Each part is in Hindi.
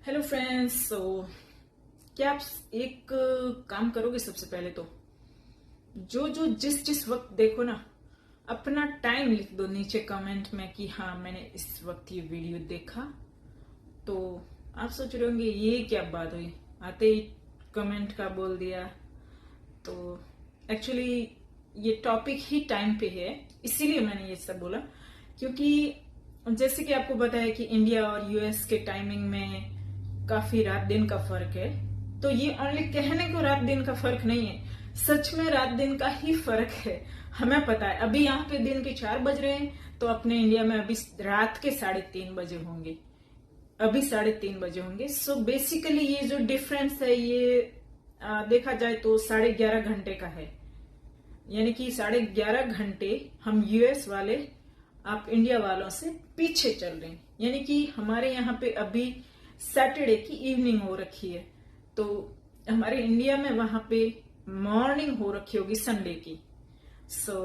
Hello friends. क्या आप एक काम करोगे? सबसे पहले तो जो जो जिस जिस वक्त देखो ना, अपना टाइम लिख दो नीचे कमेंट में कि हाँ मैंने इस वक्त ये वीडियो देखा। तो आप सोच रहे होंगे ये क्या बात हुई, आते ही कमेंट का बोल दिया। तो एक्चुअली ये टॉपिक ही टाइम पे है, इसीलिए मैंने ये सब बोला। क्योंकि जैसे कि आपको पता है कि इंडिया और यूएस के टाइमिंग में काफी रात दिन का फर्क है। तो ये ओनली कहने को रात दिन का फर्क नहीं है, सच में रात दिन का ही फर्क है। हमें पता है अभी यहाँ पे दिन के 4 बज रहे हैं, तो अपने इंडिया में अभी रात के 3:30 बजे होंगे। अभी 3:30 बजे होंगे। सो बेसिकली ये जो डिफरेंस है ये देखा जाए तो 11.5 घंटे का है। यानी कि 11.5 घंटे हम यूएस वाले आप इंडिया वालों से पीछे चल रहे हैं। यानी कि हमारे यहाँ पे अभी सैटरडे की इवनिंग हो रखी है, तो हमारे इंडिया में वहां पे मॉर्निंग हो रखी होगी संडे की। सो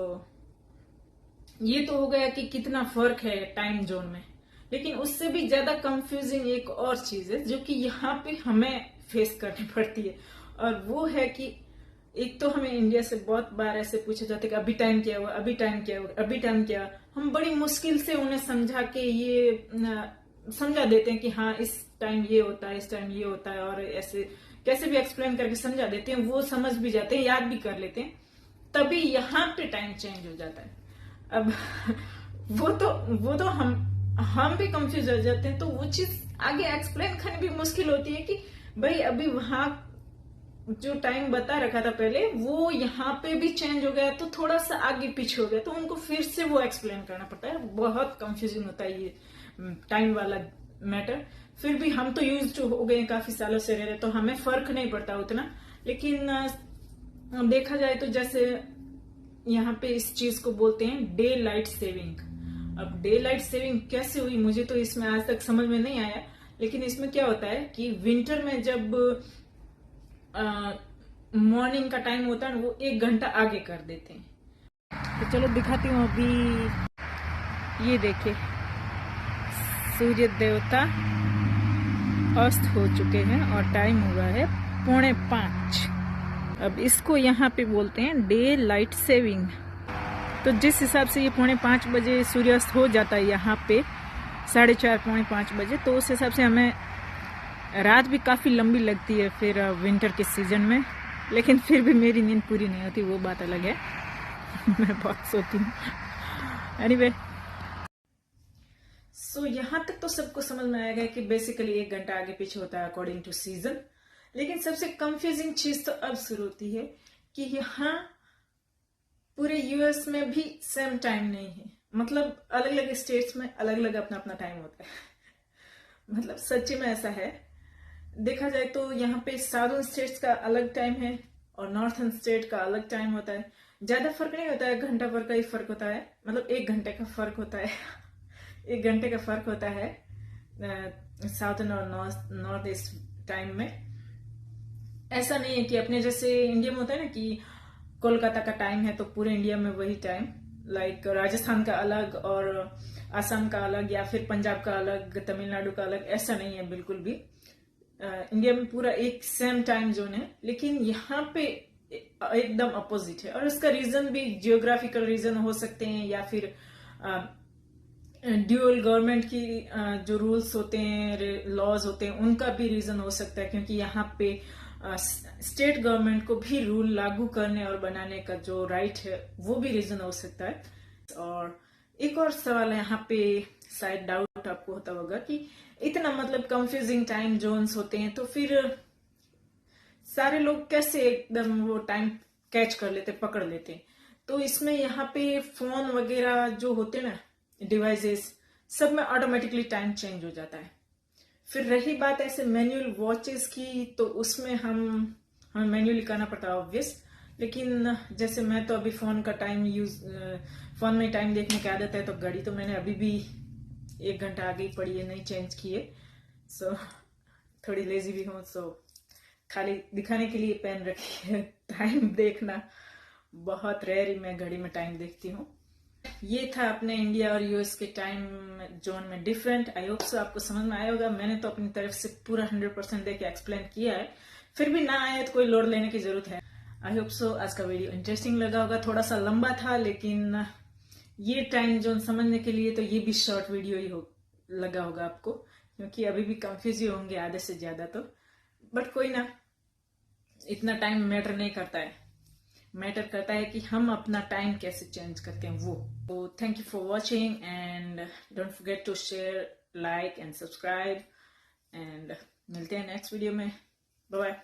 ये तो हो गया कि कितना फर्क है टाइम जोन में। लेकिन उससे भी ज्यादा कंफ्यूजिंग एक और चीज है जो कि यहाँ पे हमें फेस करनी पड़ती है, और वो है कि एक तो हमें इंडिया से बहुत बार ऐसे पूछा जाता है कि अभी टाइम क्या हुआ, अभी टाइम क्या हुआ, अभी टाइम क्या। हम बड़ी मुश्किल से उन्हें समझा के ये समझा देते हैं कि हाँ इस टाइम ये होता है, इस टाइम ये होता है, और ऐसे कैसे भी एक्सप्लेन करके समझा देते हैं। वो समझ भी जाते हैं, याद भी कर लेते हैं। तभी यहाँ पे टाइम चेंज हो जाता है। अब वो तो हम भी कंफ्यूज हो जाते हैं। तो वो चीज आगे एक्सप्लेन करनी भी मुश्किल होती है कि भाई अभी वहां जो टाइम बता रखा था पहले वो यहाँ पे भी चेंज हो गया, तो थोड़ा सा आगे पीछे हो गया, तो उनको फिर से वो एक्सप्लेन करना पड़ता है। बहुत कंफ्यूजिंग होता है ये टाइम वाला मैटर। फिर भी हम तो यूज हो गए, काफी सालों से रह रहे, तो हमें फर्क नहीं पड़ता उतना। लेकिन देखा जाए तो जैसे यहाँ पे इस चीज को बोलते हैं डे लाइट सेविंग। अब डे लाइट सेविंग कैसे हुई मुझे तो इसमें आज तक समझ में नहीं आया। लेकिन इसमें क्या होता है कि विंटर में जब मॉर्निंग का टाइम होता है ना, वो 1 घंटा आगे कर देते हैं। तो चलो दिखाती हूँ। अभी ये देखिए, सूर्य देवता अस्त हो चुके हैं और टाइम हुआ है 4:45। अब इसको यहाँ पे बोलते हैं डे लाइट सेविंग। तो जिस हिसाब से ये 4:45 बजे सूर्यास्त हो जाता है यहाँ पे, 4:30 4:45 बजे, तो उस हिसाब से हमें रात भी काफी लंबी लगती है फिर विंटर के सीजन में। लेकिन फिर भी मेरी नींद पूरी नहीं होती, वो बात अलग है। मैं बहुत सोती हूँ। एनीवे, सो यहाँ तक तो सबको समझ में आएगा कि बेसिकली 1 घंटा आगे पीछे होता है अकॉर्डिंग टू सीजन। लेकिन सबसे कंफ्यूजिंग चीज तो अब शुरू होती है कि यहाँ पूरे यूएस में भी सेम टाइम नहीं है। मतलब अलग अलग स्टेट्स में अलग अलग अपना अपना टाइम होता है। मतलब सच्ची में ऐसा है। देखा जाए तो यहाँ पे साउदर्न स्टेट्स का अलग टाइम है और नॉर्थर्न स्टेट का अलग टाइम होता है। ज्यादा फर्क नहीं होता है, घंटा भर का ही फर्क होता है। मतलब 1 घंटे का फर्क होता है। 1 घंटे का फर्क होता है साउथर्न और नॉर्थ ईस्ट टाइम में। ऐसा नहीं है कि अपने जैसे इंडिया में होता है ना कि कोलकाता का टाइम है तो पूरे इंडिया में वही टाइम। लाइक राजस्थान का अलग और असम का अलग, या फिर पंजाब का अलग, तमिलनाडु का अलग। ऐसा नहीं है बिल्कुल भी। इंडिया में पूरा एक सेम टाइम जोन है। लेकिन यहाँ पे एकदम अपोजिट है, और उसका रीजन भी जियोग्राफिकल रीजन हो सकते हैं, या फिर ड्यूअल गवर्नमेंट की जो रूल्स होते हैं, लॉज होते हैं, उनका भी रीजन हो सकता है। क्योंकि यहाँ पे स्टेट गवर्नमेंट को भी रूल लागू करने और बनाने का जो राइट है वो भी रीजन हो सकता है। और एक और सवाल है यहाँ पे, शायद डाउट आपको होता होगा कि इतना मतलब कंफ्यूजिंग टाइम जोन्स होते हैं तो फिर सारे लोग कैसे एकदम वो टाइम कैच कर लेते, पकड़ लेते हैं। तो इसमें यहाँ पे फोन वगैरह जो होते हैं ना, डिवाइसेस, सब में ऑटोमेटिकली टाइम चेंज हो जाता है। फिर रही बात ऐसे मैनुअल वॉचेस की, तो उसमें हमें मैनुअली करना पड़ता है ऑब्वियस। लेकिन जैसे मैं तो अभी फोन का टाइम फोन में टाइम देखने की आदत है, तो घड़ी तो मैंने अभी भी 1 घंटा आगे ही पड़ी है, नहीं चेंज की है। सो थोड़ी लेजी भी हूँ, सो खाली दिखाने के लिए पेन रखी है। टाइम देखना बहुत रेयर ही मैं घड़ी में टाइम देखती हूँ। ये था अपने इंडिया और यूएस के टाइम जोन में डिफरेंट। आई होप सो आपको समझ में आया होगा। मैंने तो अपनी तरफ से पूरा 100% देके एक्सप्लेन किया है, फिर भी ना आए तो कोई लोड लेने की जरूरत है। आई होप सो आज का वीडियो इंटरेस्टिंग लगा होगा। थोड़ा सा लंबा था, लेकिन ये टाइम जोन समझने के लिए तो ये भी शॉर्ट वीडियो ही लगा होगा आपको, क्योंकि अभी भी कंफ्यूज ही होंगे आधे से ज्यादा तो। बट कोई ना, इतना टाइम मैटर नहीं करता है, मैटर करता है कि हम अपना टाइम कैसे चेंज करते हैं वो। तो thank you for watching and don't forget to share, like and subscribe, and मिलते हैं नेक्स्ट वीडियो में। Bye bye.